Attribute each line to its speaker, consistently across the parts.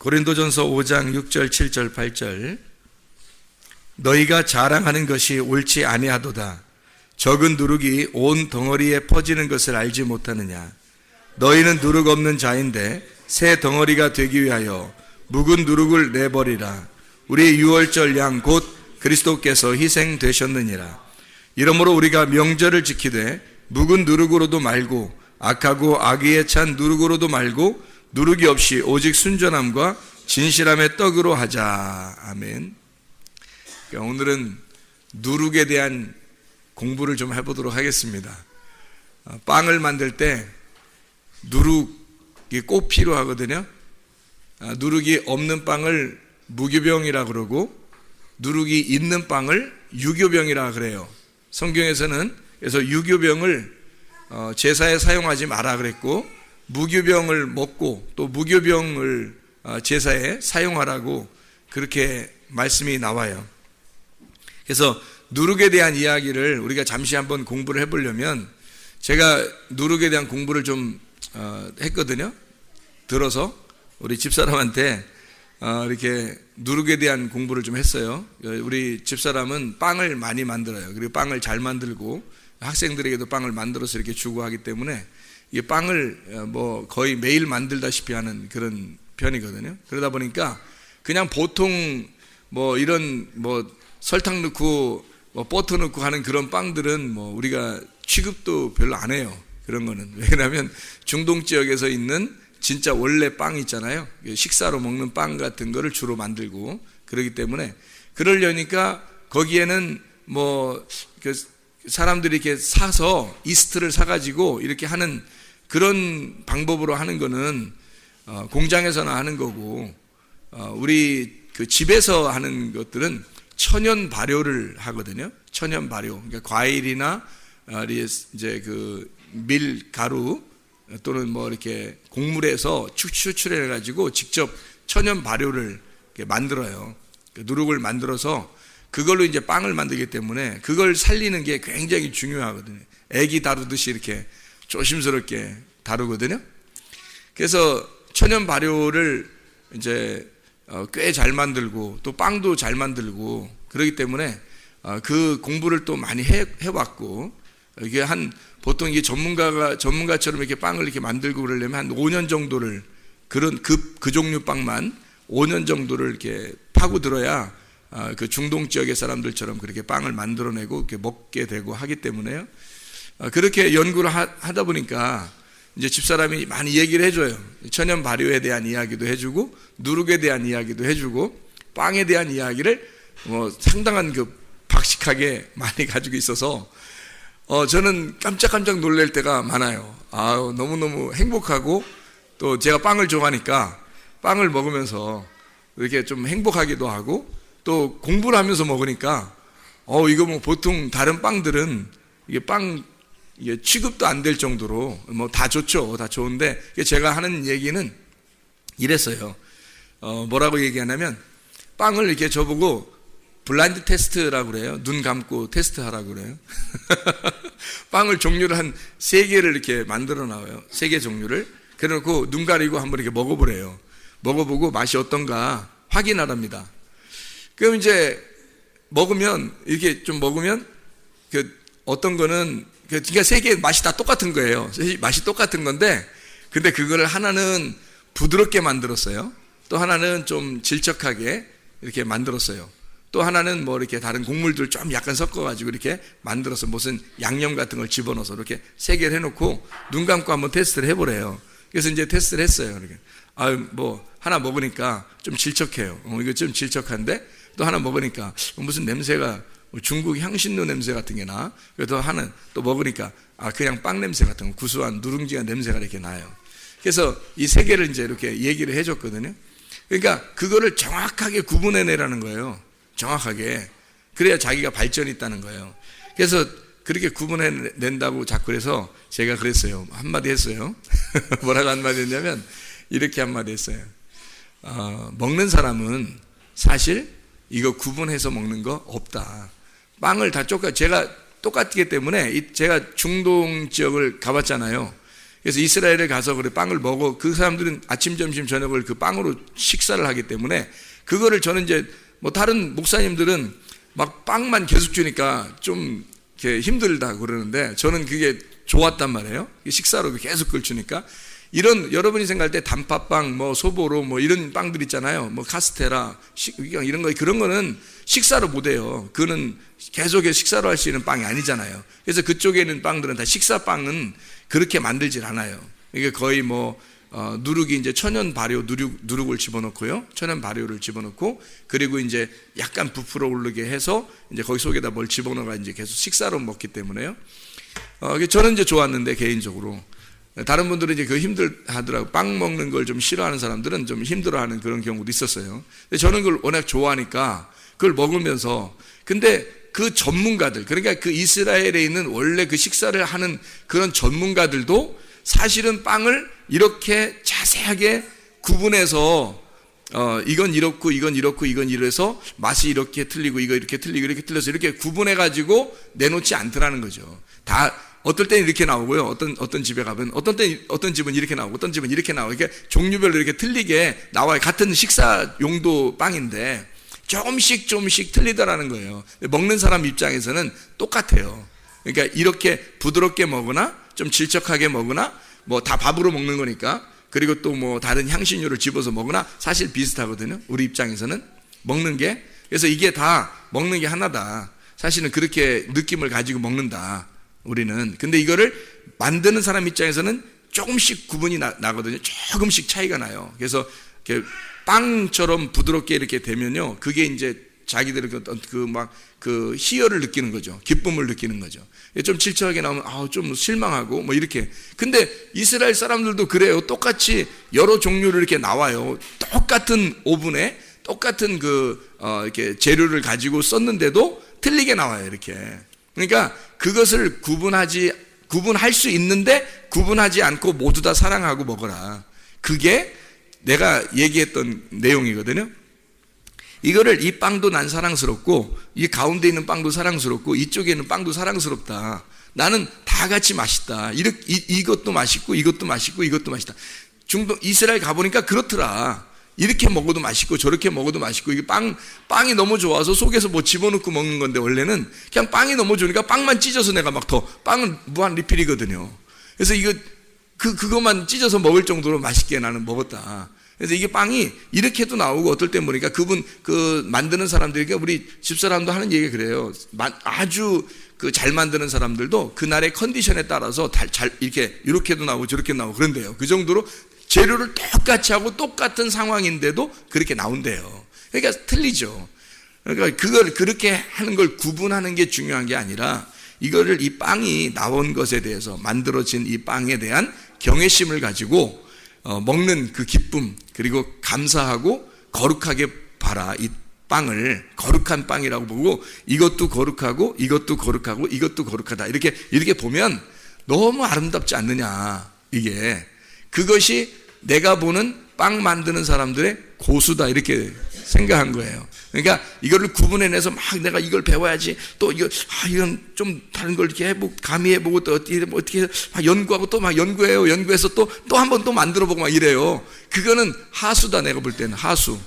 Speaker 1: 고린도전서 5장 6절 7절 8절 너희가 자랑하는 것이 옳지 아니하도다. 적은 누룩이 온 덩어리에 퍼지는 것을 알지 못하느냐. 너희는 누룩 없는 자인데 새 덩어리가 되기 위하여 묵은 누룩을 내버리라. 우리 유월절 양 곧 그리스도께서 희생되셨느니라. 이러므로 우리가 명절을 지키되 묵은 누룩으로도 말고 악하고 악의에 찬 누룩으로도 말고 누룩이 없이 오직 순전함과 진실함의 떡으로 하자. 아멘. 그러니까 오늘은 누룩에 대한 공부를 좀 해보도록 하겠습니다. 빵을 만들 때 누룩이 꼭 필요하거든요. 누룩이 없는 빵을 무교병이라 그러고 누룩이 있는 빵을 유교병이라 그래요. 성경에서는 그래서 유교병을 제사에 사용하지 마라 그랬고 무교병을 먹고 또 무교병을 제사에 사용하라고 그렇게 말씀이 나와요. 그래서 누룩에 대한 이야기를 우리가 잠시 한번 공부를 해보려면 제가 누룩에 대한 공부를 좀 했거든요. 들어서 우리 집사람한테 이렇게 누룩에 대한 공부를 좀 했어요. 우리 집사람은 빵을 많이 만들어요. 그리고 빵을 잘 만들고 학생들에게도 빵을 만들어서 이렇게 주고 하기 때문에 이 빵을 뭐 거의 매일 만들다시피 하는 그런 편이거든요. 그러다 보니까 그냥 보통 뭐 이런 뭐 설탕 넣고 뭐 버터 넣고 하는 그런 빵들은 뭐 우리가 취급도 별로 안 해요. 그런 거는. 왜냐하면 중동 지역에서 있는 진짜 원래 빵 있잖아요. 식사로 먹는 빵 같은 거를 주로 만들고 그러기 때문에 그러려니까 거기에는 뭐 사람들이 이렇게 사서 이스트를 사가지고 이렇게 하는 그런 방법으로 하는 거는 공장에서나 하는 거고 우리 그 집에서 하는 것들은 천연 발효를 하거든요. 천연 발효. 그러니까 과일이나 이제 그 밀가루 또는 뭐 이렇게 곡물에서 추출해 가지고 직접 천연 발효를 만들어요. 누룩을 만들어서 그걸로 이제 빵을 만들기 때문에 그걸 살리는 게 굉장히 중요하거든요. 애기 다루듯이 이렇게 조심스럽게 다루거든요. 그래서 천연 발효를 이제 꽤 잘 만들고 또 빵도 잘 만들고 그러기 때문에 그 공부를 또 많이 해왔고 이게 보통 이게 전문가처럼 이렇게 빵을 이렇게 만들고 그러려면 한 5년 정도를 그 종류 빵만 5년 정도를 이렇게 파고 들어야 그 중동 지역의 사람들처럼 그렇게 빵을 만들어내고 이렇게 먹게 되고 하기 때문에요. 그렇게 연구를 하다 보니까 이제 집사람이 많이 얘기를 해줘요. 천연 발효에 대한 이야기도 해주고 누룩에 대한 이야기도 해주고 빵에 대한 이야기를 뭐 상당한 그 박식하게 많이 가지고 있어서 저는 깜짝깜짝 놀랄 때가 많아요. 너무너무 행복하고 또 제가 빵을 좋아하니까 빵을 먹으면서 이렇게 좀 행복하기도 하고 또 공부를 하면서 먹으니까 이거 뭐 보통 다른 빵들은 이게 취급도 안 될 정도로 뭐 다 좋죠. 다 좋은데 제가 하는 얘기는 이랬어요. 뭐라고 얘기하냐면 빵을 이렇게 저보고 블라인드 테스트라고 그래요. 눈 감고 테스트 하라고 그래요. 빵을 종류를 한 3개를 이렇게 만들어 놔요. 3개 종류를. 그래놓고 눈 가리고 한번 이렇게 먹어보래요. 먹어보고 맛이 어떤가 확인하랍니다. 그럼 이제 이렇게 좀 먹으면 어떤 거는 그러니까 3개 맛이 다 똑같은 거예요. 맛이 똑같은 건데 근데 그거를 하나는 부드럽게 만들었어요. 또 하나는 좀 질척하게 이렇게 만들었어요. 또 하나는 뭐 이렇게 다른 곡물들 좀 약간 섞어가지고 이렇게 만들어서 무슨 양념 같은 걸 집어넣어서 이렇게 3개를 해놓고 눈 감고 한번 테스트를 해보래요. 그래서 이제 테스트를 했어요. 이렇게. 뭐 하나 먹으니까 좀 질척해요. 이거 좀 질척한데 또 하나 먹으니까 무슨 냄새가 중국 향신료 냄새 같은 게 나. 그래서 또 먹으니까 그냥 빵 냄새 같은 거 구수한 누룽지가 냄새가 이렇게 나요. 그래서 이 3개를 이제 이렇게 얘기를 해줬거든요. 그러니까 그거를 정확하게 구분해내라는 거예요. 정확하게. 그래야 자기가 발전이 있다는 거예요. 그래서 그렇게 구분해낸다고 자꾸 그래서 제가 그랬어요. 한마디 했어요. 뭐라고 한마디 했냐면 이렇게 한마디 했어요. 먹는 사람은 사실 이거 구분해서 먹는 거 없다. 빵을 다 제가 똑같기 때문에 제가 중동 지역을 가봤잖아요. 그래서 이스라엘에 가서 그래 빵을 먹어. 그 사람들은 아침, 점심, 저녁을 그 빵으로 식사를 하기 때문에 그거를 저는 이제 뭐 다른 목사님들은 막 빵만 계속 주니까 좀 이렇게 힘들다 그러는데 저는 그게 좋았단 말이에요. 식사로 계속 그걸 주니까. 이런 여러분이 생각할 때 단팥빵, 뭐 소보로 뭐 이런 빵들 있잖아요. 뭐 카스테라 이런 거 그런 거는 식사로 못 해요. 그거는 계속 식사로 할 수 있는 빵이 아니잖아요. 그래서 그쪽에 있는 빵들은 다 식사빵은 그렇게 만들질 않아요. 이게 거의 뭐 누룩이 이제 천연 발효 누룩을 집어넣고요. 천연 발효를 집어넣고 그리고 이제 약간 부풀어 오르게 해서 이제 거기 속에다 뭘 집어넣어가 이제 계속 식사로 먹기 때문에요. 저는 이제 좋았는데 개인적으로. 다른 분들은 이제 그 힘들하더라고. 빵 먹는 걸 좀 싫어하는 사람들은 좀 힘들어하는 그런 경우도 있었어요. 근데 저는 그걸 워낙 좋아하니까 그걸 먹으면서 근데 그 전문가들 그러니까 그 이스라엘에 있는 원래 그 식사를 하는 그런 전문가들도 사실은 빵을 이렇게 자세하게 구분해서 이건 이렇고 이건 이렇고 이건 이래서 맛이 이렇게 틀리고 이거 이렇게 틀리고 이렇게 틀려서 이렇게 구분해 가지고 내놓지 않더라는 거죠. 다 어떨 때는 이렇게 나오고요. 어떤 집에 가면 어떤 집은 이렇게 나오고 어떤 집은 이렇게 나오고 이렇게 종류별로 이렇게 틀리게 나와요. 같은 식사 용도 빵인데 조금씩 틀리더라는 거예요. 먹는 사람 입장에서는 똑같아요. 그러니까 이렇게 부드럽게 먹으나 좀 질척하게 먹으나 뭐 다 밥으로 먹는 거니까 그리고 또 뭐 다른 향신료를 집어서 먹으나 사실 비슷하거든요. 우리 입장에서는 먹는 게 그래서 이게 다 먹는 게 하나다. 사실은 그렇게 느낌을 가지고 먹는다. 우리는. 근데 이거를 만드는 사람 입장에서는 조금씩 구분이 나거든요. 조금씩 차이가 나요. 그래서 이렇게 빵처럼 부드럽게 이렇게 되면요. 그게 이제 자기들의 그 희열을 느끼는 거죠. 기쁨을 느끼는 거죠. 좀 질척하게 나오면 좀 실망하고 뭐 이렇게. 근데 이스라엘 사람들도 그래요. 똑같이 여러 종류로 이렇게 나와요. 똑같은 오븐에 똑같은 이렇게 재료를 가지고 썼는데도 틀리게 나와요. 이렇게. 그러니까 그것을 구분할 수 있는데 구분하지 않고 모두 다 사랑하고 먹어라. 그게 내가 얘기했던 내용이거든요. 이거를 이 빵도 난 사랑스럽고 이 가운데 있는 빵도 사랑스럽고 이쪽에 있는 빵도 사랑스럽다. 나는 다 같이 맛있다. 이것도 맛있고 이것도 맛있고 이것도 맛있다. 중동 이스라엘 가보니까 그렇더라. 이렇게 먹어도 맛있고 저렇게 먹어도 맛있고 이게 빵이 너무 좋아서 속에서 뭐 집어넣고 먹는 건데 원래는 그냥 빵이 너무 좋으니까 빵만 찢어서 내가 막 더 빵은 무한 리필이거든요. 그래서 그것만 찢어서 먹을 정도로 맛있게 나는 먹었다. 그래서 이게 빵이 이렇게도 나오고 어떨 때 보니까 만드는 사람들이 우리 집사람도 하는 얘기가 그래요. 아주 잘 만드는 사람들도 그날의 컨디션에 따라서 이렇게도 나오고 저렇게 나오고 그런데요. 그 정도로 재료를 똑같이 하고 똑같은 상황인데도 그렇게 나온대요. 그러니까 틀리죠. 그러니까 그걸 그렇게 하는 걸 구분하는 게 중요한 게 아니라 이거를 이 빵이 나온 것에 대해서 만들어진 이 빵에 대한 경외심을 가지고 먹는 그 기쁨 그리고 감사하고 거룩하게 봐라. 이 빵을 거룩한 빵이라고 보고 이것도 거룩하고 이것도 거룩하고 이것도 거룩하다. 이렇게 보면 너무 아름답지 않느냐. 이게 그것이 내가 보는 빵 만드는 사람들의 고수다 이렇게 생각한 거예요. 그러니까 이거를 구분해내서 막 내가 이걸 배워야지 또 이건 좀 다른 걸 이렇게 해보고 감히 해보고 또 어떻게 막 연구하고 또 막 연구해서 또 한 번 또 만들어보고 막 이래요. 그거는 하수다. 내가 볼 때는 하수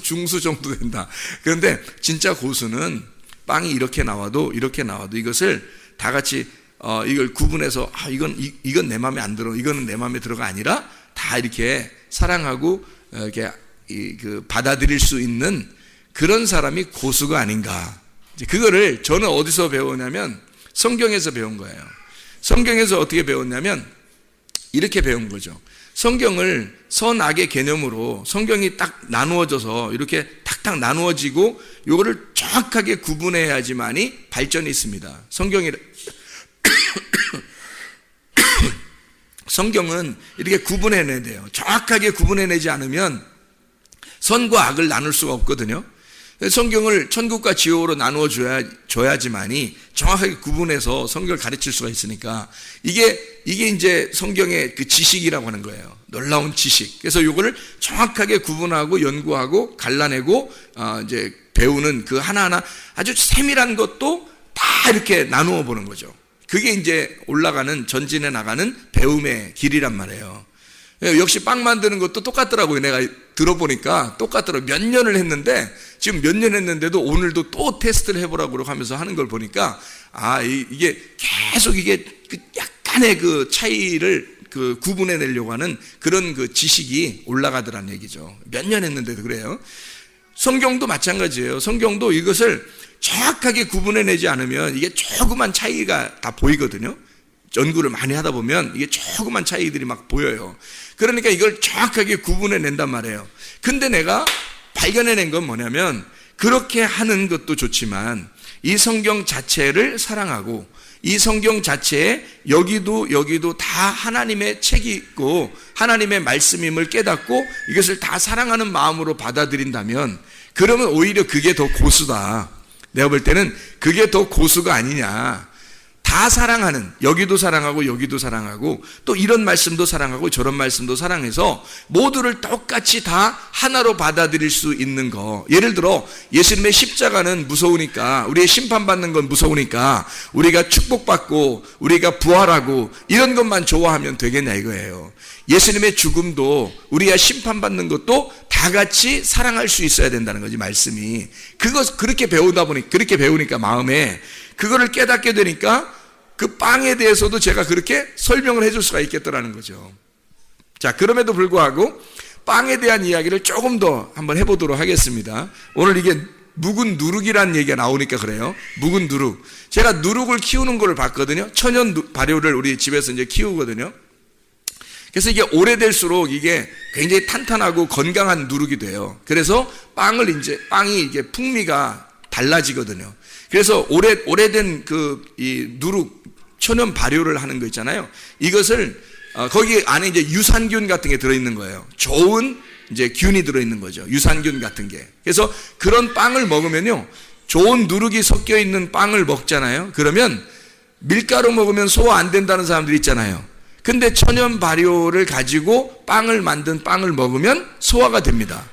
Speaker 1: 중수 정도 된다. 그런데 진짜 고수는 빵이 이렇게 나와도 이것을 다 같이 이걸 구분해서 이건 내 마음에 안 들어, 이거는 내 마음에 들어가 아니라 다 이렇게 사랑하고 이렇게 받아들일 수 있는 그런 사람이 고수가 아닌가. 그거를 저는 어디서 배우냐면 성경에서 배운 거예요. 성경에서 어떻게 배웠냐면 이렇게 배운 거죠. 성경을 선악의 개념으로 성경이 딱 나누어져서 이렇게 탁탁 나누어지고 요거를 정확하게 구분해야지만이 발전이 있습니다. 성경은 이렇게 구분해내야 돼요. 정확하게 구분해내지 않으면 선과 악을 나눌 수가 없거든요. 성경을 천국과 지옥으로 나누어 줘야지만이 정확하게 구분해서 성경을 가르칠 수가 있으니까 이게 이제 성경의 그 지식이라고 하는 거예요. 놀라운 지식. 그래서 이거를 정확하게 구분하고 연구하고 갈라내고 이제 배우는 그 하나하나 아주 세밀한 것도 다 이렇게 나누어 보는 거죠. 그게 이제 올라가는, 전진해 나가는 배움의 길이란 말이에요. 역시 빵 만드는 것도 똑같더라고요. 내가 들어보니까 똑같더라고요. 몇 년을 했는데, 지금 몇 년 했는데도 오늘도 또 테스트를 해보라고 하면서 하는 걸 보니까, 이게 계속 이게 약간의 그 차이를 구분해 내려고 하는 그런 그 지식이 올라가더라는 얘기죠. 몇 년 했는데도 그래요. 성경도 마찬가지예요. 성경도 이것을 정확하게 구분해 내지 않으면 이게 조그만 차이가 다 보이거든요. 연구를 많이 하다 보면 이게 조그만 차이들이 막 보여요. 그러니까 이걸 정확하게 구분해 낸단 말이에요. 근데 내가 발견해낸 건 뭐냐면, 그렇게 하는 것도 좋지만 이 성경 자체를 사랑하고 이 성경 자체에 여기도 다 하나님의 책이 있고 하나님의 말씀임을 깨닫고 이것을 다 사랑하는 마음으로 받아들인다면, 그러면 오히려 그게 더 고수다. 내가 볼 때는 그게 더 고수가 아니냐. 다 사랑하는, 여기도 사랑하고 여기도 사랑하고 또 이런 말씀도 사랑하고 저런 말씀도 사랑해서 모두를 똑같이 다 하나로 받아들일 수 있는 거. 예를 들어 예수님의 십자가는 무서우니까, 우리의 심판받는 건 무서우니까 우리가 축복받고 우리가 부활하고 이런 것만 좋아하면 되겠냐 이거예요. 예수님의 죽음도 우리가 심판받는 것도 다 같이 사랑할 수 있어야 된다는 거지, 말씀이. 그렇게 배우니까 마음에 그거를 깨닫게 되니까 그 빵에 대해서도 제가 그렇게 설명을 해줄 수가 있겠더라는 거죠. 자, 그럼에도 불구하고 빵에 대한 이야기를 조금 더 한번 해보도록 하겠습니다. 오늘 이게 묵은 누룩이라는 얘기가 나오니까 그래요. 묵은 누룩. 제가 누룩을 키우는 걸 봤거든요. 천연 발효를 우리 집에서 이제 키우거든요. 그래서 이게 오래될수록 이게 굉장히 탄탄하고 건강한 누룩이 돼요. 그래서 빵이 이게 풍미가 달라지거든요. 그래서 오래된 이 누룩, 천연 발효를 하는 거 있잖아요. 이것을, 거기 안에 이제 유산균 같은 게 들어있는 거예요. 좋은 이제 균이 들어있는 거죠. 유산균 같은 게. 그래서 그런 빵을 먹으면요, 좋은 누룩이 섞여 있는 빵을 먹잖아요. 그러면 밀가루 먹으면 소화 안 된다는 사람들이 있잖아요. 근데 천연 발효를 가지고 만든 빵을 먹으면 소화가 됩니다.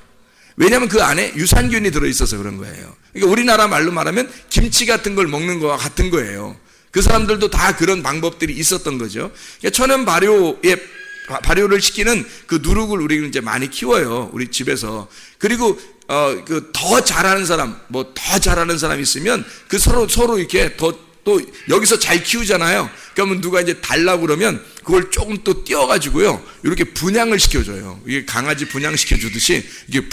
Speaker 1: 왜냐하면 그 안에 유산균이 들어있어서 그런 거예요. 그러니까 우리나라 말로 말하면 김치 같은 걸 먹는 거와 같은 거예요. 그 사람들도 다 그런 방법들이 있었던 거죠. 그러니까 천연 발효를 시키는 그 누룩을 우리는 이제 많이 키워요. 우리 집에서. 그리고 더 잘하는 사람 있으면 그 서로 이렇게 또 여기서 잘 키우잖아요. 그러면 누가 이제 달라고 그러면 그걸 조금 또 띄워가지고요, 이렇게 분양을 시켜줘요. 이게 강아지 분양시켜주듯이 이게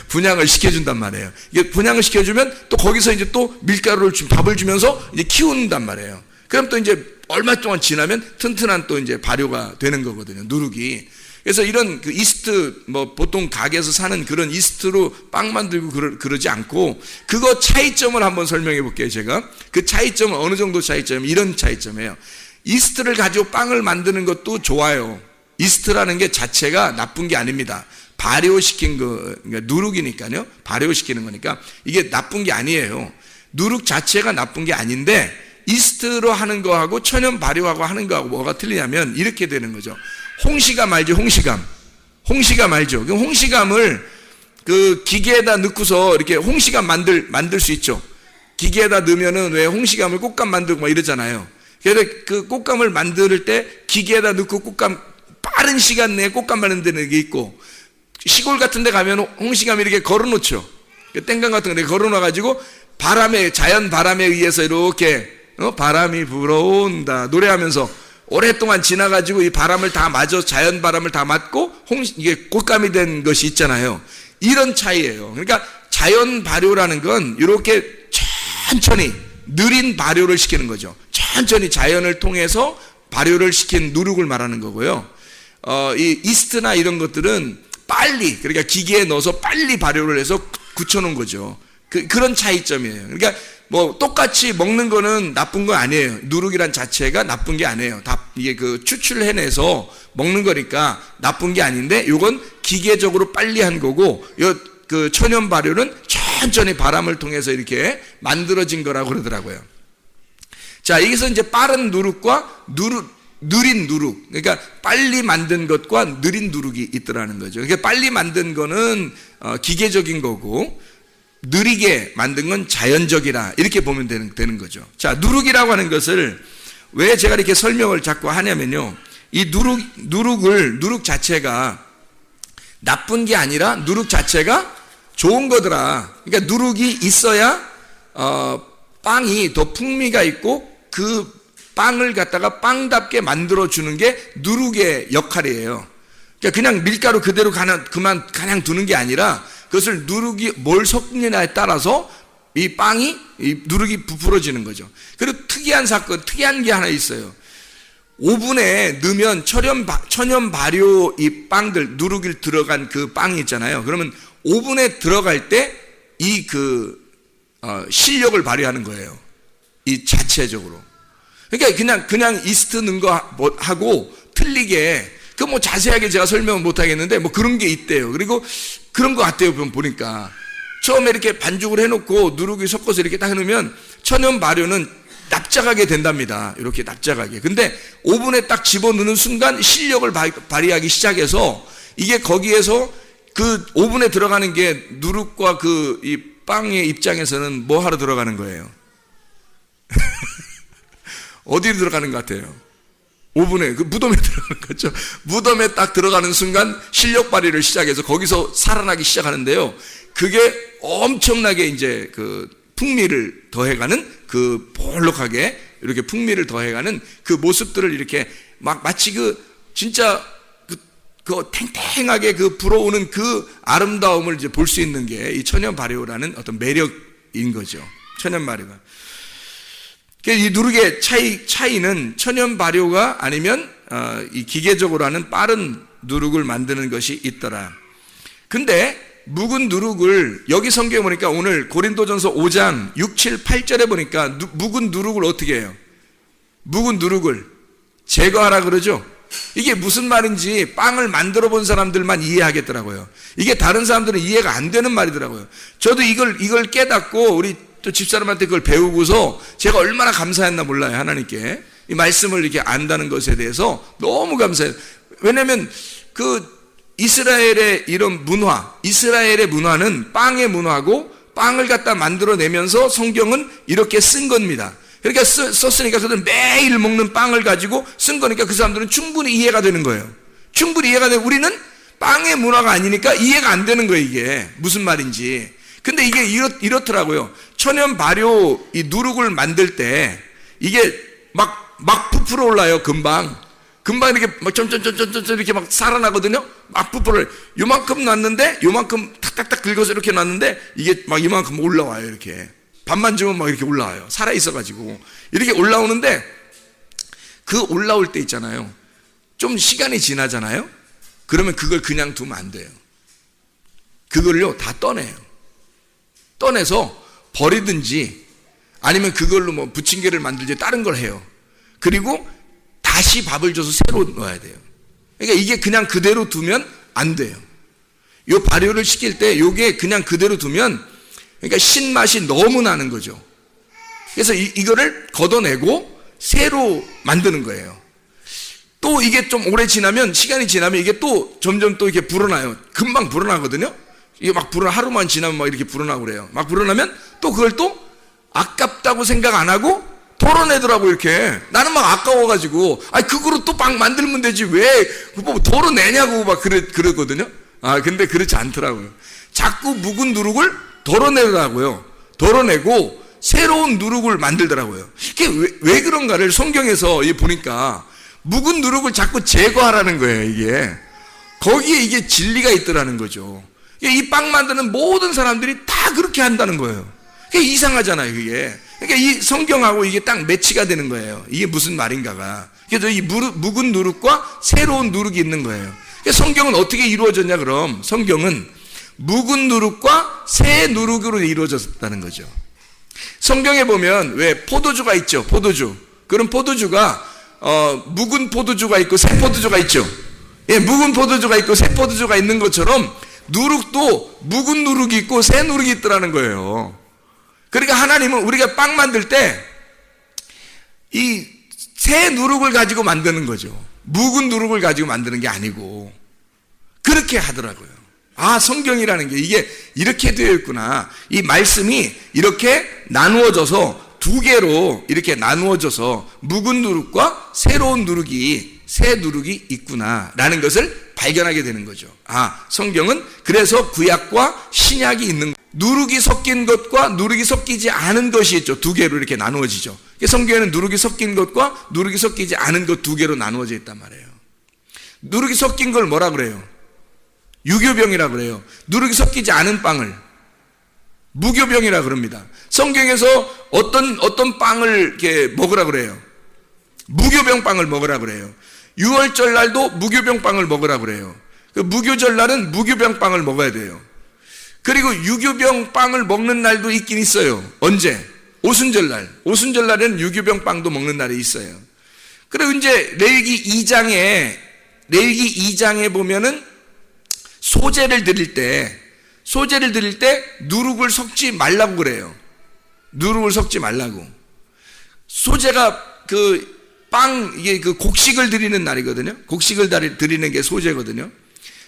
Speaker 1: 분양을 시켜준단 말이에요. 이게 분양을 시켜주면 또 거기서 이제 또 밀가루를 밥을 주면서 이제 키운단 말이에요. 그럼 또 이제 얼마 동안 지나면 튼튼한 또 이제 발효가 되는 거거든요, 누룩이. 그래서 이런 그 이스트, 보통 가게에서 사는 그런 이스트로 빵 만들고 그러지 않고, 그거 차이점을 한번 설명해 볼게요, 제가. 그 차이점은 어느 정도 차이점이면 이런 차이점이에요. 이스트를 가지고 빵을 만드는 것도 좋아요. 이스트라는 게 자체가 나쁜 게 아닙니다. 발효시킨 그러니까 누룩이니까요. 발효시키는 거니까 이게 나쁜 게 아니에요. 누룩 자체가 나쁜 게 아닌데, 이스트로 하는 거하고 천연 발효하고 하는 거하고 뭐가 틀리냐면 이렇게 되는 거죠. 홍시감 알죠? 홍시감 알죠? 그럼 홍시감을 그 기계에다 넣고서 이렇게 홍시감 만들 수 있죠. 기계에다 넣으면은 왜 홍시감을 꽃감 만들고 막 이러잖아요. 그래서 그 꽃감을 만들 때 기계에다 넣고 꽃감 빠른 시간 내에 꽃감 만드는 게 있고, 시골 같은 데 가면 홍시감 이렇게 걸어 놓죠. 땡강 같은 데 걸어 놔 가지고 자연 바람에 의해서 이렇게 바람이 불어온다 노래하면서 오랫동안 지나가지고 이 바람을 다 맞아, 자연 바람을 다 맞고 이게 꽃감이 된 것이 있잖아요. 이런 차이예요. 그러니까 자연 발효라는 건 이렇게 천천히 느린 발효를 시키는 거죠. 천천히 자연을 통해서 발효를 시킨 누룩을 말하는 거고요. 이 이스트나 이런 것들은 빨리, 그러니까 기계에 넣어서 빨리 발효를 해서 굳혀놓은 거죠. 그런 차이점이에요. 그러니까 똑같이 먹는 거는 나쁜 거 아니에요. 누룩이란 자체가 나쁜 게 아니에요. 다 이게 추출해내서 먹는 거니까 나쁜 게 아닌데, 요건 기계적으로 빨리 한 거고, 그 천연 발효는 천천히 바람을 통해서 이렇게 만들어진 거라고 그러더라고요. 자, 여기서 이제 빠른 누룩과 느린 누룩, 그러니까 빨리 만든 것과 느린 누룩이 있더라는 거죠. 그러니까 빨리 만든 거는 기계적인 거고, 느리게 만든 건 자연적이라, 이렇게 보면 되는 거죠. 자, 누룩이라고 하는 것을 왜 제가 이렇게 설명을 자꾸 하냐면요, 이 누룩 자체가 나쁜 게 아니라 누룩 자체가 좋은 거더라. 그러니까 누룩이 있어야 빵이 더 풍미가 있고 그 빵을 갖다가 빵답게 만들어 주는 게 누룩의 역할이에요. 그러니까 그냥 밀가루 그대로 그냥 두는 게 아니라 그것을 누룩이 뭘 섞느냐에 따라서 이 누룩이 부풀어지는 거죠. 그리고 특이한 게 하나 있어요. 오븐에 넣으면 천연 발효 이 빵들, 누룩이 들어간 그 빵이 있잖아요. 그러면 오븐에 들어갈 때 이 실력을 발휘하는 거예요. 이 자체적으로. 그러니까 그냥 이스트 넣은 거 하고 틀리게, 그 뭐 자세하게 제가 설명은 못 하겠는데 뭐 그런 게 있대요. 그리고 그런 거 같아요. 보니까 처음에 이렇게 반죽을 해놓고 누룩이 섞어서 이렇게 딱 해놓으면 천연 발효는 납작하게 된답니다. 이렇게 납작하게. 근데 오븐에 딱 집어넣는 순간 실력을 발휘하기 시작해서 이게 거기에서 그 오븐에 들어가는 게 누룩과 이 빵의 입장에서는 뭐 하러 들어가는 거예요? 어디로 들어가는 것 같아요? 오븐에, 그 무덤에 들어가는 거죠. 무덤에 딱 들어가는 순간 실력 발휘를 시작해서 거기서 살아나기 시작하는데요. 그게 엄청나게 이제 그 풍미를 더해가는, 그 볼록하게 이렇게 풍미를 더해가는 그 모습들을 이렇게 마치 진짜 그 탱탱하게 불어오는 그 아름다움을 이제 볼 수 있는 게 이 천연 발효라는 어떤 매력인 거죠. 천연 발효가. 이 누룩의 차이는 천연 발효가 아니면 이 기계적으로 하는 빠른 누룩을 만드는 것이 있더라. 근데 묵은 누룩을 여기 성경에 보니까 오늘 고린도전서 5장 6, 7, 8절에 보니까 묵은 누룩을 어떻게 해요? 묵은 누룩을 제거하라 그러죠. 이게 무슨 말인지 빵을 만들어 본 사람들만 이해하겠더라고요. 이게 다른 사람들은 이해가 안 되는 말이더라고요. 저도 이걸 깨닫고 우리 또 집사람한테 그걸 배우고서 제가 얼마나 감사했나 몰라요. 하나님께 이 말씀을 이렇게 안다는 것에 대해서 너무 감사해요. 왜냐하면 이스라엘의 이런 이스라엘의 문화는 빵의 문화고 빵을 갖다 만들어내면서 성경은 이렇게 쓴 겁니다. 그러니까 썼으니까 그들은 매일 먹는 빵을 가지고 쓴 거니까 그 사람들은 충분히 이해가 되는 거예요. 충분히 이해가 되고 우리는 빵의 문화가 아니니까 이해가 안 되는 거예요. 이게 무슨 말인지. 근데 이게 이렇더라고요. 천연 발효 이 누룩을 만들 때 이게 막 부풀어 올라요. 금방 이렇게 막 점점점점점 이렇게 막 살아나거든요. 막 부풀어. 요만큼 놨는데 요만큼 탁탁탁 긁어서 이렇게 놨는데 이게 막 이만큼 올라와요. 이렇게 밥만 주면 막 이렇게 올라와요. 살아 있어가지고 이렇게 올라오는데 그 올라올 때 있잖아요. 좀 시간이 지나잖아요. 그러면 그걸 그냥 두면 안 돼요. 그걸요 다 떠내서 버리든지 아니면 그걸로 뭐 부침개를 만들지 다른 걸 해요. 그리고 다시 밥을 줘서 새로 넣어야 돼요. 그러니까 이게 그냥 그대로 두면 안 돼요. 요 발효를 시킬 때 요게 그냥 그대로 두면 그러니까 신맛이 너무 나는 거죠. 그래서 이거를 걷어내고 새로 만드는 거예요. 또 이게 좀 오래 지나면, 시간이 지나면 이게 또 점점 또 이렇게 불어나요. 금방 불어나거든요. 이게 막 하루만 지나면 막 이렇게 불어나고 그래요. 막 불어나면 또 그걸 또 아깝다고 생각 안 하고 덜어내더라고. 이렇게 나는 막 아까워가지고 그거로 또 빵 만들면 되지 왜 뭐 덜어내냐고 막 그러거든요. 근데 그렇지 않더라고요. 자꾸 묵은 누룩을 덜어내더라고요. 덜어내고 새로운 누룩을 만들더라고요. 이게 왜 그런가를 성경에서 보니까 묵은 누룩을 자꾸 제거하라는 거예요. 이게 거기에 이게 진리가 있더라는 거죠. 이 빵 만드는 모든 사람들이 다 그렇게 한다는 거예요. 그게 이상하잖아요. 그게. 그러니까 이 성경하고 이게 딱 매치가 되는 거예요. 이게 무슨 말인가가. 그래서 이 묵은 누룩과 새로운 누룩이 있는 거예요. 그러니까 성경은 어떻게 이루어졌냐 그럼 성경은 묵은 누룩과 새 누룩으로 이루어졌다는 거죠. 성경에 보면 왜 포도주가 있죠. 포도주. 그럼 포도주가 묵은 포도주가 있고 새 포도주가 있죠. 묵은 포도주가 있고 새 포도주가 있는 것처럼 누룩도 묵은 누룩이 있고 새 누룩이 있더라는 거예요. 그러니까 하나님은 우리가 빵 만들 때 이 새 누룩을 가지고 만드는 거죠. 묵은 누룩을 가지고 만드는 게 아니고 그렇게 하더라고요. 성경이라는 게 이게 이렇게 되어 있구나. 이 말씀이 이렇게 나누어져서 두 개로 이렇게 나누어져서 묵은 누룩과 새로운 누룩이, 새 누룩이 있구나라는 것을 발견하게 되는 거죠. 아, 성경은 그래서 구약과 신약이 있는, 누룩이 섞인 것과 누룩이 섞이지 않은 것이 있죠. 두 개로 이렇게 나누어지죠. 성경에는 누룩이 섞인 것과 누룩이 섞이지 않은 것 두 개로 나누어져 있단 말이에요. 누룩이 섞인 걸 뭐라 그래요? 유교병이라 그래요. 누룩이 섞이지 않은 빵을 무교병이라 그럽니다. 성경에서 어떤 빵을 이렇게 먹으라 그래요? 무교병 빵을 먹으라 그래요. 유월절 날도 무교병 빵을 먹으라 그래요. 그 무교절 날은 무교병 빵을 먹어야 돼요. 그리고 유교병 빵을 먹는 날도 있긴 있어요. 언제? 오순절 날. 오순절 날에는 유교병 빵도 먹는 날이 있어요. 그리고 이제 레위기 2장에 보면은 소제를 드릴 때 누룩을 섞지 말라고 그래요. 누룩을 섞지 말라고. 소제가 이게 곡식을 드리는 날이거든요. 곡식을 드리는 게 소제거든요.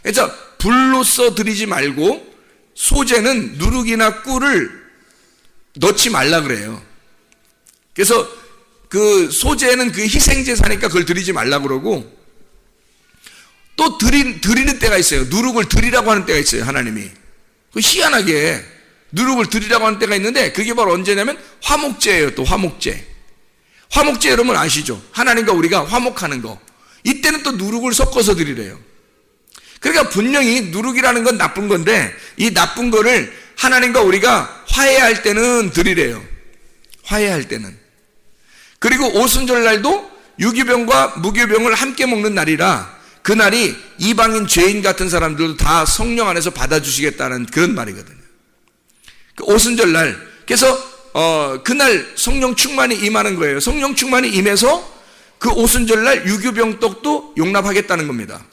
Speaker 1: 그래서 불로써 드리지 말고 소제는 누룩이나 꿀을 넣지 말라 그래요. 그래서 그 소제는 그 희생제사니까 그걸 드리지 말라 그러고, 또 드리는 때가 있어요. 누룩을 드리라고 하는 때가 있어요. 하나님이. 희한하게 누룩을 드리라고 하는 때가 있는데, 그게 바로 언제냐면 화목제예요. 또 화목제. 화목제 여러분 아시죠? 하나님과 우리가 화목하는 거. 이때는 또 누룩을 섞어서 드리래요. 그러니까 분명히 누룩이라는 건 나쁜 건데, 이 나쁜 거를 하나님과 우리가 화해할 때는 드리래요. 화해할 때는. 그리고 오순절 날도 유교병과 무교병을 함께 먹는 날이라, 그날이 이방인 죄인 같은 사람들도 다 성령 안에서 받아주시겠다는 그런 말이거든요. 오순절 날. 그래서 그날 성령 충만이 임하는 거예요. 성령 충만이 임해서 그 오순절 날 유교병떡도 용납하겠다는 겁니다.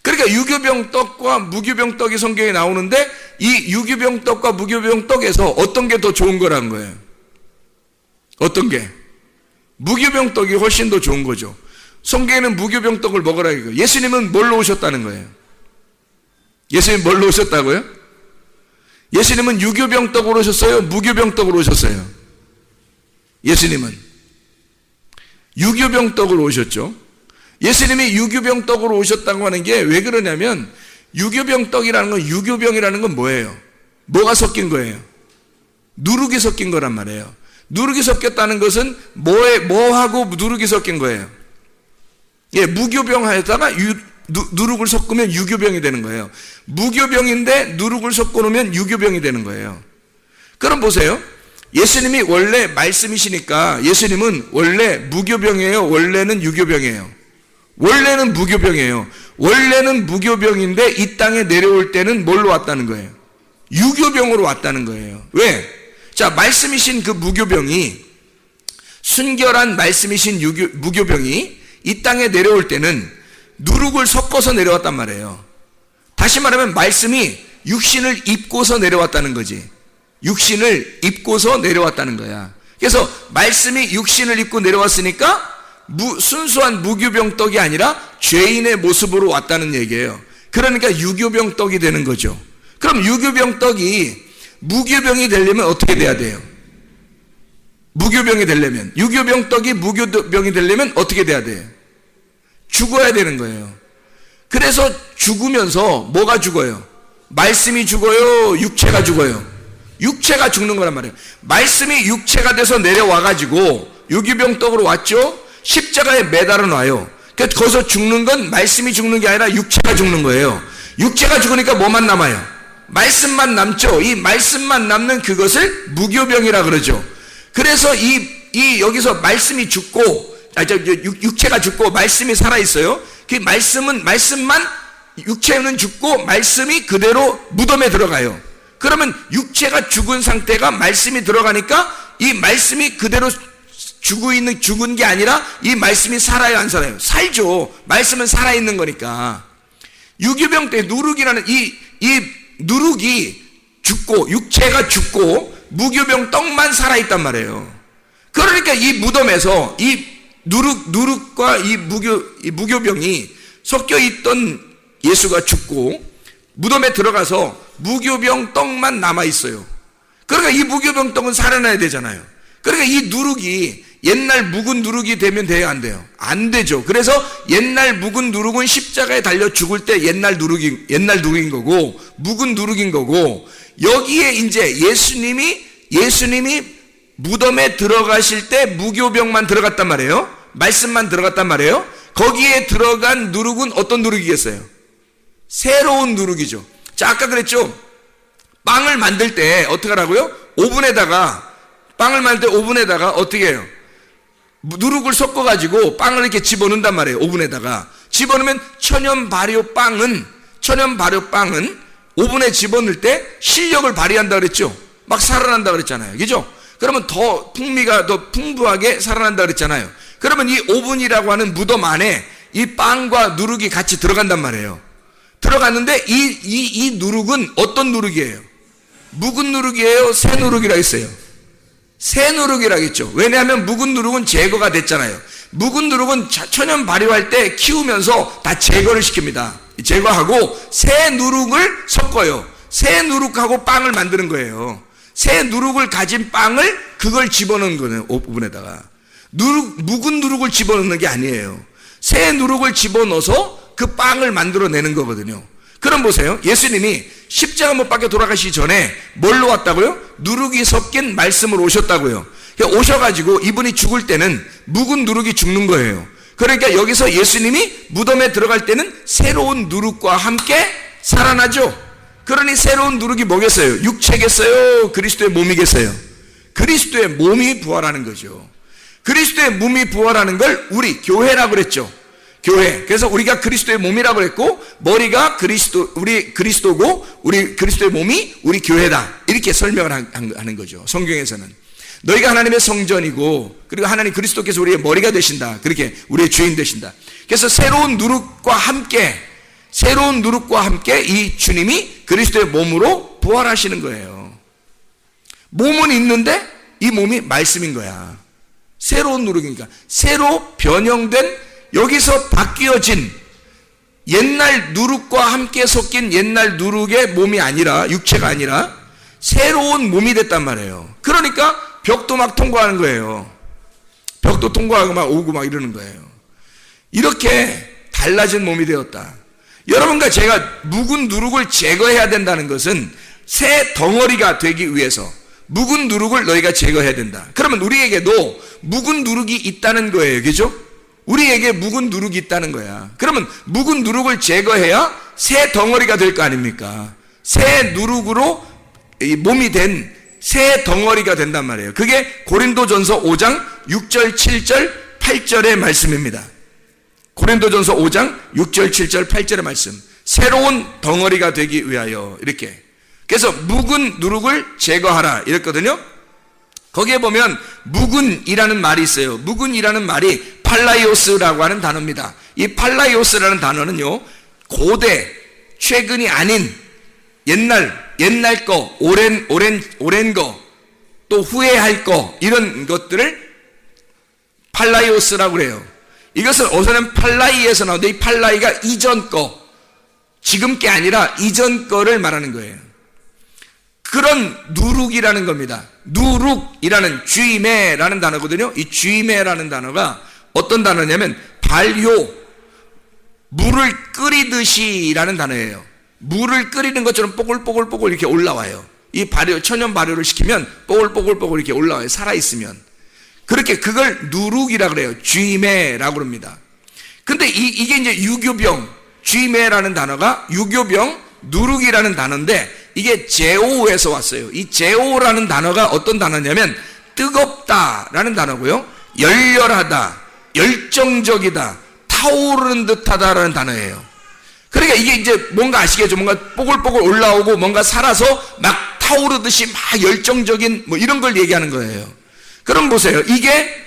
Speaker 1: 그러니까 유교병떡과 무교병떡이 성경에 나오는데, 이 유교병떡과 무교병떡에서 어떤 게 더 좋은 거라는 거예요? 어떤 게? 무교병떡이 훨씬 더 좋은 거죠. 성경에는 무교병떡을 먹으라 이거예요. 예수님은 뭘로 오셨다는 거예요? 예수님 뭘로 오셨다고요? 예수님은 유교병떡으로 오셨어요? 무교병떡으로 오셨어요? 예수님은 유교병떡으로 오셨죠. 예수님이 유교병떡으로 오셨다고 하는 게 왜 그러냐면, 유교병떡이라는 건, 유교병이라는 건 뭐예요? 뭐가 섞인 거예요? 누룩이 섞인 거란 말이에요. 누룩이 섞였다는 것은 뭐하고 누룩이 섞인 거예요? 예, 무교병에다가 누룩을 섞으면 유교병이 되는 거예요. 무교병인데 누룩을 섞어 놓으면 유교병이 되는 거예요. 그럼 보세요. 예수님이 원래 말씀이시니까 예수님은 원래 무교병이에요? 원래는 유교병이에요? 원래는 무교병이에요. 원래는 무교병인데 이 땅에 내려올 때는 뭘로 왔다는 거예요? 유교병으로 왔다는 거예요. 왜? 자, 말씀이신 그 무교병이, 순결한 말씀이신 무교병이 이 땅에 내려올 때는 누룩을 섞어서 내려왔단 말이에요. 다시 말하면 말씀이 육신을 입고서 내려왔다는 거지. 육신을 입고서 내려왔다는 거야. 그래서 말씀이 육신을 입고 내려왔으니까 순수한 무교병떡이 아니라 죄인의 모습으로 왔다는 얘기예요. 그러니까 유교병떡이 되는 거죠. 그럼 유교병떡이 무교병이 되려면 어떻게 돼야 돼요? 무교병이 되려면, 유교병떡이 무교병이 되려면 어떻게 돼야 돼요? 죽어야 되는 거예요. 그래서 죽으면서 뭐가 죽어요? 말씀이 죽어요? 육체가 죽어요? 육체가 죽는 거란 말이에요. 말씀이 육체가 돼서 내려와가지고 유교병떡으로 왔죠? 십자가에 매달아 놔요. 그러니까 거기서 죽는 건 말씀이 죽는 게 아니라 육체가 죽는 거예요. 육체가 죽으니까 뭐만 남아요? 말씀만 남죠. 이 말씀만 남는 그것을 무교병이라 그러죠. 그래서 여기서 말씀이 죽고, 육체가 죽고 말씀이 살아있어요. 그 말씀만, 육체는 죽고 말씀이 그대로 무덤에 들어가요. 그러면 육체가 죽은 상태가 말씀이 들어가니까 이 말씀이 그대로 죽은 게 아니라 이 말씀이 살아요, 안 살아요? 살죠. 말씀은 살아있는 거니까. 유교병 때 누룩이라는 이 누룩이 죽고, 육체가 죽고 무교병 떡만 살아있단 말이에요. 그러니까 이 무덤에서 이 누룩과 이 무교병이 섞여있던 예수가 죽고 무덤에 들어가서 무교병 떡만 남아있어요. 그러니까 이 무교병 떡은 살아나야 되잖아요. 그러니까 이 누룩이 옛날 묵은 누룩이 되면 돼요, 안 돼요? 안 되죠. 그래서 옛날 묵은 누룩은 십자가에 달려 죽을 때 옛날 누룩인 거고, 묵은 누룩인 거고, 여기에 이제 예수님이 무덤에 들어가실 때 무교병만 들어갔단 말이에요. 말씀만 들어갔단 말이에요. 거기에 들어간 누룩은 어떤 누룩이겠어요? 새로운 누룩이죠. 자, 아까 그랬죠? 빵을 만들 때 어떻게 하라고요? 빵을 만들 때 오븐에다가 어떻게 해요? 누룩을 섞어가지고 빵을 이렇게 집어넣는단 말이에요. 오븐에다가 집어넣으면 천연 발효 빵은 오븐에 집어넣을 때 실력을 발휘한다 그랬죠. 막 살아난다 그랬잖아요. 그죠? 그러면 더 풍미가 더 풍부하게 살아난다 그랬잖아요. 그러면 이 오븐이라고 하는 무덤 안에 이 빵과 누룩이 같이 들어간단 말이에요. 들어갔는데 이 누룩은 어떤 누룩이에요? 묵은 누룩이에요? 새 누룩이라 했어요. 새 누룩이라 했죠. 왜냐하면 묵은 누룩은 제거가 됐잖아요. 묵은 누룩은 천연 발효할 때 키우면서 다 제거를 시킵니다. 제거하고 새 누룩을 섞어요. 새 누룩하고 빵을 만드는 거예요. 새 누룩을 가진 빵을 그걸 집어넣는 거예요. 오븐에다가. 묵은 누룩을 집어넣는 게 아니에요. 새 누룩을 집어넣어서 그 빵을 만들어내는 거거든요. 그럼 보세요. 예수님이 십자가 못 박혀 돌아가시기 전에 뭘로 왔다고요? 누룩이 섞인 말씀으로 오셨다고요. 그러니까 오셔가지고 이분이 죽을 때는 묵은 누룩이 죽는 거예요. 그러니까 여기서 예수님이 무덤에 들어갈 때는 새로운 누룩과 함께 살아나죠. 그러니 새로운 누룩이 뭐겠어요? 육체겠어요? 그리스도의 몸이겠어요? 그리스도의 몸이 부활하는 거죠. 그리스도의 몸이 부활하는 걸 우리 교회라고 그랬죠. 교회. 그래서 우리가 그리스도의 몸이라고 그랬고, 머리가 우리 그리스도고, 우리 그리스도의 몸이 우리 교회다. 이렇게 설명을 하는 거죠. 성경에서는. 너희가 하나님의 성전이고, 그리고 하나님 그리스도께서 우리의 머리가 되신다. 그렇게 우리의 주인 되신다. 그래서 새로운 누룩과 함께 이 주님이 그리스도의 몸으로 부활하시는 거예요. 몸은 있는데 이 몸이 말씀인 거야. 새로운 누룩이니까. 새로 변형된, 여기서 바뀌어진 옛날 누룩과 함께 섞인 옛날 누룩의 몸이 아니라, 육체가 아니라 새로운 몸이 됐단 말이에요. 그러니까 벽도 막 통과하는 거예요. 벽도 통과하고 막 오고 막 이러는 거예요. 이렇게 달라진 몸이 되었다. 여러분과 제가 묵은 누룩을 제거해야 된다는 것은 새 덩어리가 되기 위해서 묵은 누룩을 너희가 제거해야 된다. 그러면 우리에게도 묵은 누룩이 있다는 거예요. 그죠? 우리에게 묵은 누룩이 있다는 거야. 그러면 묵은 누룩을 제거해야 새 덩어리가 될 거 아닙니까? 새 누룩으로 몸이 된 새 덩어리가 된단 말이에요. 그게 고린도전서 5장 6절, 7절, 8절의 말씀입니다. 고린도전서 5장 6절, 7절, 8절의 말씀. 새로운 덩어리가 되기 위하여 이렇게. 그래서 묵은 누룩을 제거하라 이랬거든요. 거기에 보면 묵은이라는 말이 있어요. 묵은이라는 말이 팔라이오스라고 하는 단어입니다. 이 팔라이오스라는 단어는요, 고대, 최근이 아닌 옛날 거, 오랜 거, 또 후회할 거, 이런 것들을 팔라이오스라고 그래요. 이것은 어서는 팔라이에서 나오는데, 이 팔라이가 이전 거, 지금 게 아니라 이전 거를 말하는 거예요. 그런 누룩이라는 겁니다. 누룩이라는 쥐메라는 단어거든요. 이 쥐메라는 단어가 어떤 단어냐면 발효, 물을 끓이듯이라는 단어예요. 물을 끓이는 것처럼 뽀글뽀글뽀글 이렇게 올라와요. 이 발효, 천연 발효를 시키면 뽀글뽀글뽀글 이렇게 올라와요. 살아있으면. 그렇게 그걸 누룩이라고 그래요. 쥐메라고 그럽니다. 근데 이게 이제 유교병, 쥐메라는 단어가 유교병, 누룩이라는 단어인데 이게 제오에서 왔어요. 이 제오라는 단어가 어떤 단어냐면 뜨겁다라는 단어고요. 열렬하다, 열정적이다, 타오르는 듯하다라는 단어예요. 그러니까 이게 이제 뭔가 아시겠죠? 뭔가 뽀글뽀글 올라오고 뭔가 살아서 막 타오르듯이 막 열정적인 뭐 이런 걸 얘기하는 거예요. 그럼 보세요. 이게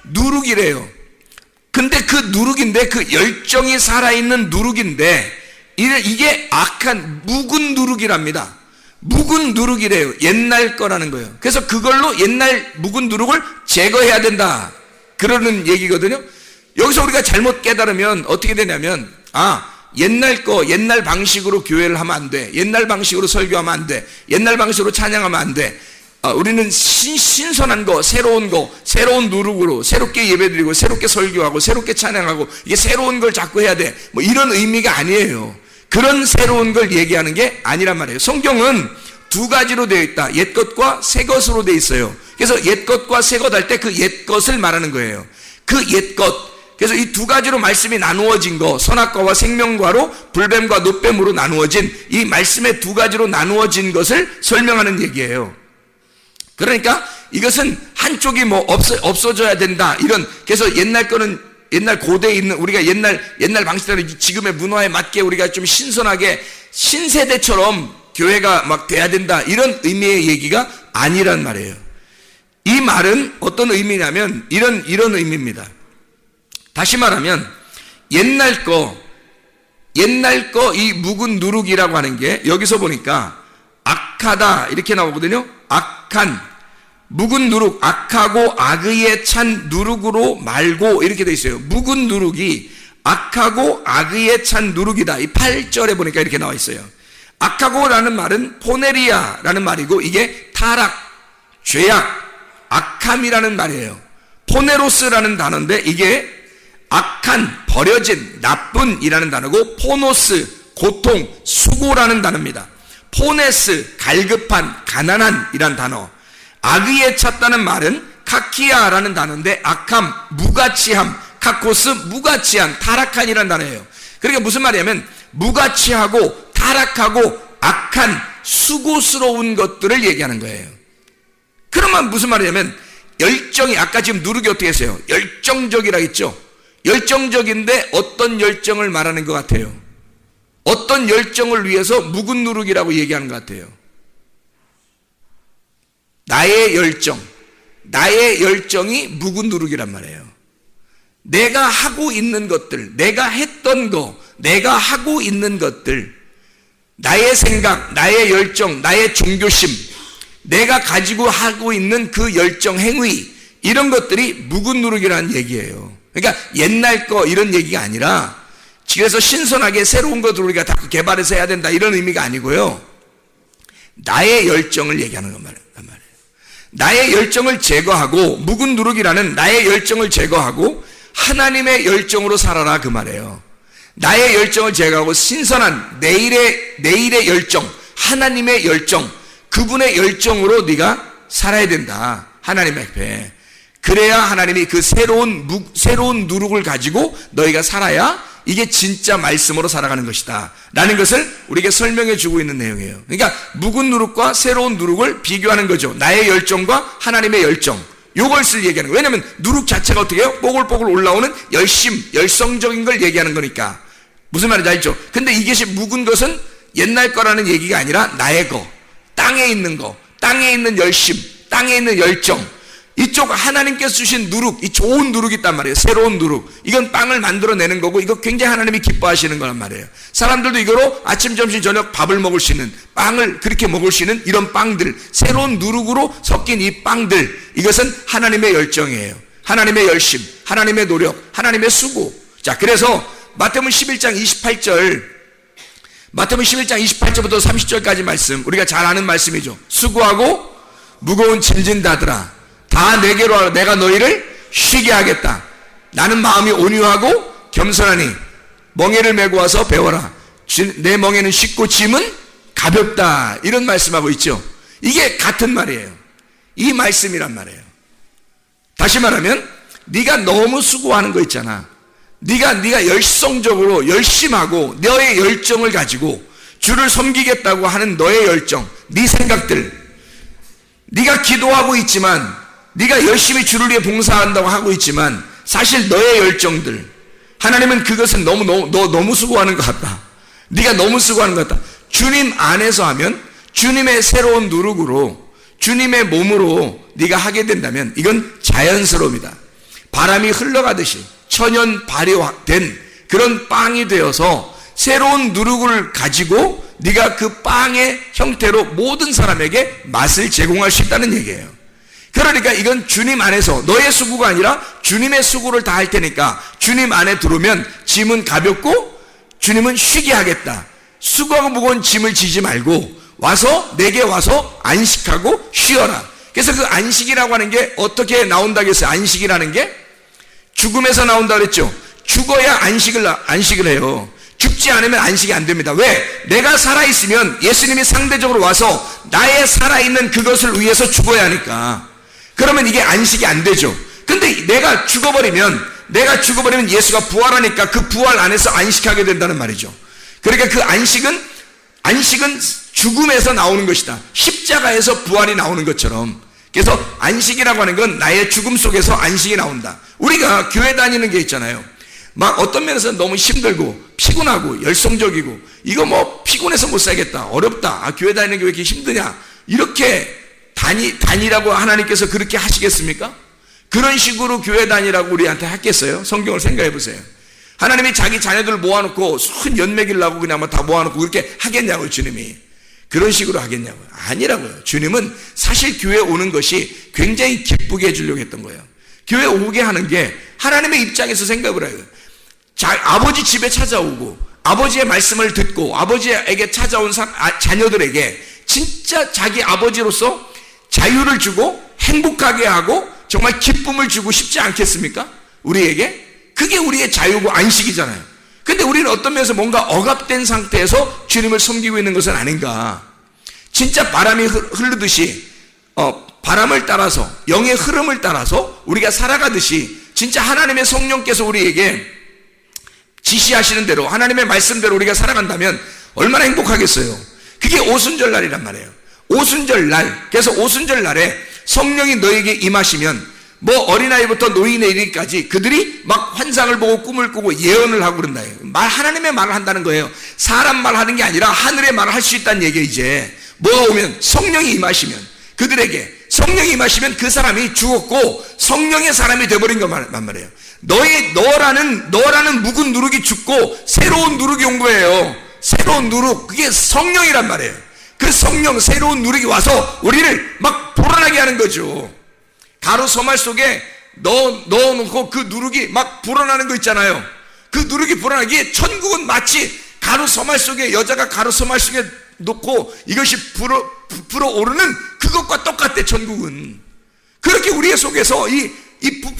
Speaker 1: 누룩이래요. 근데 그 누룩인데, 그 열정이 살아있는 누룩인데 이게 악한 묵은 누룩이랍니다. 묵은 누룩이래요. 옛날 거라는 거예요. 그래서 그걸로 옛날 묵은 누룩을 제거해야 된다, 그러는 얘기거든요. 여기서 우리가 잘못 깨달으면 어떻게 되냐면, 옛날 거, 옛날 방식으로 교회를 하면 안 돼. 옛날 방식으로 설교하면 안 돼. 옛날 방식으로 찬양하면 안 돼. 우리는 신선한 거, 새로운 거, 새로운 누룩으로 새롭게 예배드리고 새롭게 설교하고 새롭게 찬양하고 이게 새로운 걸 자꾸 해야 돼. 뭐 이런 의미가 아니에요. 그런 새로운 걸 얘기하는 게 아니란 말이에요. 성경은 두 가지로 되어 있다. 옛것과 새것으로 되어 있어요. 그래서 옛것과 새것 할 때 그 옛것을 말하는 거예요. 그 옛것. 그래서 이 두 가지로 말씀이 나누어진 거, 선악과와 생명과로 불뱀과 노뱀으로 나누어진 이 말씀의 두 가지로 나누어진 것을 설명하는 얘기예요. 그러니까 이것은 한쪽이 뭐 없어져야 된다. 이런, 그래서 옛날 거는 옛날 고대에 있는 우리가 옛날 방식대로 지금의 문화에 맞게 우리가 좀 신선하게 신세대처럼 교회가 막 돼야 된다. 이런 의미의 얘기가 아니란 말이에요. 이 말은 어떤 의미냐면 이런 의미입니다. 다시 말하면 옛날 거 이 묵은 누룩이라고 하는 게 여기서 보니까 악하다 이렇게 나오거든요. 악한 묵은 누룩, 악하고 악의에 찬 누룩으로 말고 이렇게 돼 있어요. 묵은 누룩이 악하고 악의에 찬 누룩이다. 이 8절에 보니까 이렇게 나와 있어요. 악하고라는 말은 포네리아라는 말이고 이게 타락, 죄악, 악함이라는 말이에요. 포네로스라는 단어인데 이게 악한, 버려진, 나쁜이라는 단어고 포노스, 고통, 수고라는 단어입니다. 포네스, 갈급한, 가난한 이란 단어. 악의에 찼다는 말은 카키아라는 단어인데 악함, 무가치함, 카코스, 무가치한, 타락한이라는 단어예요. 그러니까 무슨 말이냐면 무가치하고 타락하고 악한, 수고스러운 것들을 얘기하는 거예요. 그러면 무슨 말이냐면 열정이 아까 지금 누룩이 어떻게 했어요? 열정적이라 했죠. 열정적인데 어떤 열정을 말하는 것 같아요? 어떤 열정을 위해서 묵은 누룩이라고 얘기하는 것 같아요? 나의 열정이 묵은 누룩이란 말이에요. 내가 하고 있는 것들, 내가 했던 거, 내가 하고 있는 것들, 나의 생각, 나의 열정, 나의 종교심, 내가 가지고 하고 있는 그 열정, 행위, 이런 것들이 묵은 누룩이라는 얘기예요. 그러니까 옛날 거 이런 얘기가 아니라 그래서 신선하게 새로운 것들을 우리가 다 개발해서 해야 된다 이런 의미가 아니고요. 나의 열정을 얘기하는 것 말이에요. 나의 열정을 제거하고 묵은 누룩이라는 나의 열정을 제거하고 하나님의 열정으로 살아라 그 말이에요. 나의 열정을 제거하고 신선한 내일의 열정, 하나님의 열정, 그분의 열정으로 네가 살아야 된다. 하나님 앞에. 그래야 하나님이 그 새로운 누룩을 가지고 너희가 살아야 이게 진짜 말씀으로 살아가는 것이다 라는 것을 우리에게 설명해 주고 있는 내용이에요. 그러니까 묵은 누룩과 새로운 누룩을 비교하는 거죠. 나의 열정과 하나님의 열정, 요것을 얘기하는 거예요. 왜냐하면 누룩 자체가 어떻게 해요? 뽀글뽀글 올라오는 열성적인 걸 얘기하는 거니까. 무슨 말인지 알죠? 근데 이것이 묵은 것은 옛날 거라는 얘기가 아니라 나의 거, 땅에 있는 거, 땅에 있는 열심, 땅에 있는 열정, 이쪽 하나님께서 주신 누룩, 이 좋은 누룩이 있단 말이에요. 새로운 누룩. 이건 빵을 만들어내는 거고 이거 굉장히 하나님이 기뻐하시는 거란 말이에요. 사람들도 이거로 아침, 점심, 저녁 밥을 먹을 수 있는, 빵을 그렇게 먹을 수 있는 이런 빵들, 새로운 누룩으로 섞인 이 빵들, 이것은 하나님의 열정이에요. 하나님의 열심, 하나님의 노력, 하나님의 수고. 자, 그래서 마태복음 11장 28절부터 30절까지 말씀, 우리가 잘 아는 말씀이죠. 수고하고 무거운 짐진 자들아 다 내게로 와라. 내가 너희를 쉬게 하겠다. 나는 마음이 온유하고 겸손하니 멍에를 메고 와서 배워라. 내 멍에는 쉽고 짐은 가볍다. 이런 말씀하고 있죠. 이게 같은 말이에요. 이 말씀이란 말이에요. 다시 말하면 네가 너무 수고하는 거 있잖아. 네가 열성적으로 열심하고 너의 열정을 가지고 주를 섬기겠다고 하는 너의 열정, 네 생각들, 네가 기도하고 있지만, 네가 열심히 주를 위해 봉사한다고 하고 있지만 사실 너의 열정들, 하나님은 그것은 너무 수고하는 것 같다. 네가 너무 수고하는 것 같다. 주님 안에서 하면 주님의 새로운 누룩으로 주님의 몸으로 네가 하게 된다면 이건 자연스러움이다. 바람이 흘러가듯이 천연 발효된 그런 빵이 되어서 새로운 누룩을 가지고 네가 그 빵의 형태로 모든 사람에게 맛을 제공할 수 있다는 얘기예요. 그러니까 이건 주님 안에서 너의 수고가 아니라 주님의 수고를 다 할 테니까 주님 안에 들어오면 짐은 가볍고 주님은 쉬게 하겠다. 수고하고 무거운 짐을 지지 말고 와서 내게 와서 안식하고 쉬어라. 그래서 그 안식이라고 하는 게 어떻게 나온다고 했어요? 안식이라는 게 죽음에서 나온다고 그랬죠. 죽어야 안식을 해요. 죽지 않으면 안식이 안 됩니다. 왜? 내가 살아있으면 예수님이 상대적으로 와서 나의 살아있는 그것을 위해서 죽어야 하니까. 그러면 이게 안식이 안 되죠. 근데 내가 죽어버리면 예수가 부활하니까 그 부활 안에서 안식하게 된다는 말이죠. 그러니까 그 안식은 죽음에서 나오는 것이다. 십자가에서 부활이 나오는 것처럼. 그래서 안식이라고 하는 건 나의 죽음 속에서 안식이 나온다. 우리가 교회 다니는 게 있잖아요. 막 어떤 면에서 너무 힘들고 피곤하고 열성적이고 이거 뭐 피곤해서 못 살겠다, 어렵다, 교회 다니는 게 왜 이렇게 힘드냐, 이렇게 다니라고 하나님께서 그렇게 하시겠습니까? 그런 식으로 교회 다니라고 우리한테 하겠어요? 성경을 생각해 보세요. 하나님이 자기 자녀들 모아놓고 순 연맥이려고 그냥 다 모아놓고 그렇게 하겠냐고요, 주님이. 그런 식으로 하겠냐고요. 아니라고요. 주님은 사실 교회 오는 것이 굉장히 기쁘게 해주려고 했던 거예요. 교회 오게 하는 게 하나님의 입장에서 생각을 해요. 아버지 집에 찾아오고 아버지의 말씀을 듣고 아버지에게 찾아온 자녀들에게 진짜 자기 아버지로서 자유를 주고 행복하게 하고 정말 기쁨을 주고 싶지 않겠습니까? 우리에게? 그게 우리의 자유고 안식이잖아요. 근데 우리는 어떤 면에서 뭔가 억압된 상태에서 주님을 섬기고 있는 것은 아닌가. 진짜 바람이 흐르듯이 바람을 따라서 영의 흐름을 따라서 우리가 살아가듯이 진짜 하나님의 성령께서 우리에게 지시하시는 대로 하나님의 말씀대로 우리가 살아간다면 얼마나 행복하겠어요. 그게 오순절날이란 말이에요. 오순절날. 그래서 오순절날에 성령이 너에게 임하시면 뭐 어린아이부터 노인에 이르기까지 그들이 막 환상을 보고 꿈을 꾸고 예언을 하고 그런다. 하나님의 말을 한다는 거예요. 사람 말 하는 게 아니라 하늘의 말을 할 수 있다는 얘기예요. 이제 뭐가 오면 성령이 임하시면 그들에게 성령이 임하시면 그 사람이 죽었고 성령의 사람이 되어버린 것만 말이에요. 너라는 묵은 누룩이 죽고 새로운 누룩이 온 거예요. 새로운 누룩, 그게 성령이란 말이에요. 그 성령, 새로운 누룩이 와서 우리를 막 불어나게 하는 거죠. 가루 소말 속에 넣어놓고 그 누룩이 막 불어나는 거 있잖아요. 그 누룩이 불어나기에 천국은 마치 가루 소말 속에, 여자가 가루 소말 속에 놓고 이것이 불어오르는 그것과 똑같대. 천국은 그렇게 우리의 속에서 이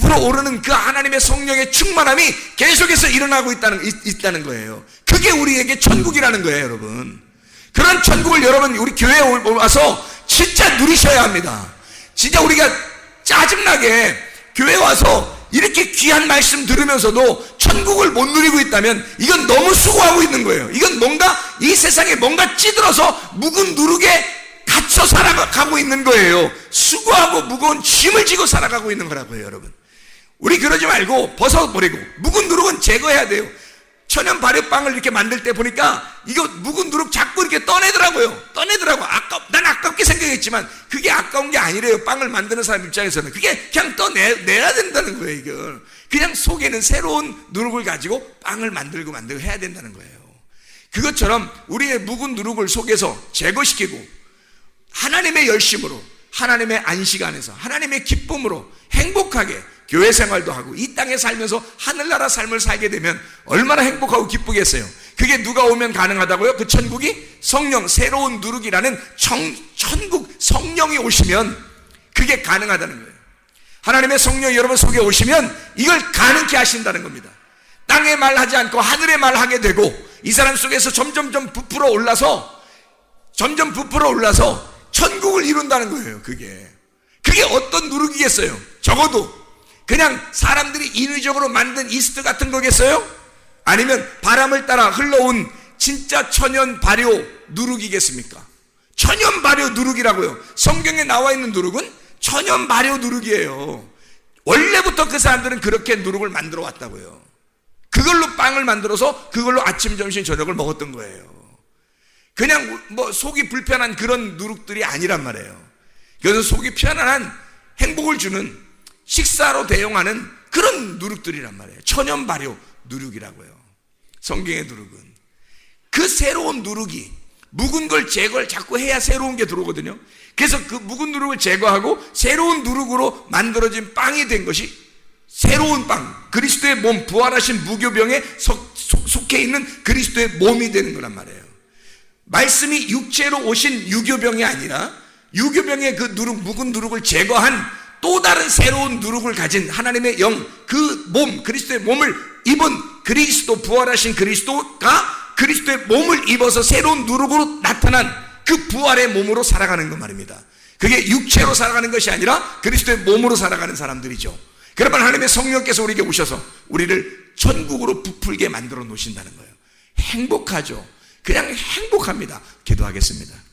Speaker 1: 불어오르는 그 하나님의 성령의 충만함이 계속해서 일어나고 있다는 거예요. 그게 우리에게 천국이라는 거예요, 여러분. 그런 천국을 여러분 우리 교회에 와서 진짜 누리셔야 합니다. 진짜 우리가 짜증나게 교회 와서 이렇게 귀한 말씀 들으면서도 천국을 못 누리고 있다면 이건 너무 수고하고 있는 거예요. 이건 뭔가 이 세상에 뭔가 찌들어서 묵은 누룩에 갇혀 살아가고 있는 거예요. 수고하고 무거운 짐을 지고 살아가고 있는 거라고요, 여러분. 우리 그러지 말고 벗어버리고 묵은 누룩은 제거해야 돼요. 천연 발효빵을 이렇게 만들 때 보니까 이거 묵은 누룩 자꾸 이렇게 떠내더라고요. 난 아깝게 생각했지만 그게 아까운 게 아니래요. 빵을 만드는 사람 입장에서는 그게 그냥 떠내야 된다는 거예요. 이걸 그냥 속에는 새로운 누룩을 가지고 빵을 만들고 해야 된다는 거예요. 그것처럼 우리의 묵은 누룩을 속에서 제거시키고 하나님의 열심으로, 하나님의 안식 안에서, 하나님의 기쁨으로 행복하게 교회 생활도 하고 이 땅에 살면서 하늘나라 삶을 살게 되면 얼마나 행복하고 기쁘겠어요. 그게 누가 오면 가능하다고요? 그 천국이 성령, 새로운 누룩이라는 천국 성령이 오시면 그게 가능하다는 거예요. 하나님의 성령이 여러분 속에 오시면 이걸 가능케 하신다는 겁니다. 땅의 말 하지 않고 하늘의 말 하게 되고 이 사람 속에서 점점 부풀어 올라서 천국을 이룬다는 거예요. 그게 어떤 누룩이겠어요? 적어도 그냥 사람들이 인위적으로 만든 이스트 같은 거겠어요? 아니면 바람을 따라 흘러온 진짜 천연 발효 누룩이겠습니까? 천연 발효 누룩이라고요. 성경에 나와 있는 누룩은 천연 발효 누룩이에요. 원래부터 그 사람들은 그렇게 누룩을 만들어 왔다고요. 그걸로 빵을 만들어서 그걸로 아침, 점심, 저녁을 먹었던 거예요. 그냥 뭐 속이 불편한 그런 누룩들이 아니란 말이에요. 그래서 속이 편안한 행복을 주는 식사로 대용하는 그런 누룩들이란 말이에요. 천연 발효 누룩이라고요. 성경의 누룩은 그 새로운 누룩이 묵은 걸 제거를 자꾸 해야 새로운 게 들어오거든요. 그래서 그 묵은 누룩을 제거하고 새로운 누룩으로 만들어진 빵이 된 것이 새로운 빵, 그리스도의 몸, 부활하신 무교병에 속해 있는 그리스도의 몸이 되는 거란 말이에요. 말씀이 육체로 오신 유교병이 아니라 유교병의 그 누룩, 묵은 누룩을 제거한 또 다른 새로운 누룩을 가진 하나님의 영, 그 몸, 그리스도의 몸을 입은 그리스도, 부활하신 그리스도가 그리스도의 몸을 입어서 새로운 누룩으로 나타난 그 부활의 몸으로 살아가는 것 말입니다. 그게 육체로 살아가는 것이 아니라 그리스도의 몸으로 살아가는 사람들이죠. 그러면 하나님의 성령께서 우리에게 오셔서 우리를 천국으로 부풀게 만들어 놓으신다는 거예요. 행복하죠. 그냥 행복합니다. 기도하겠습니다.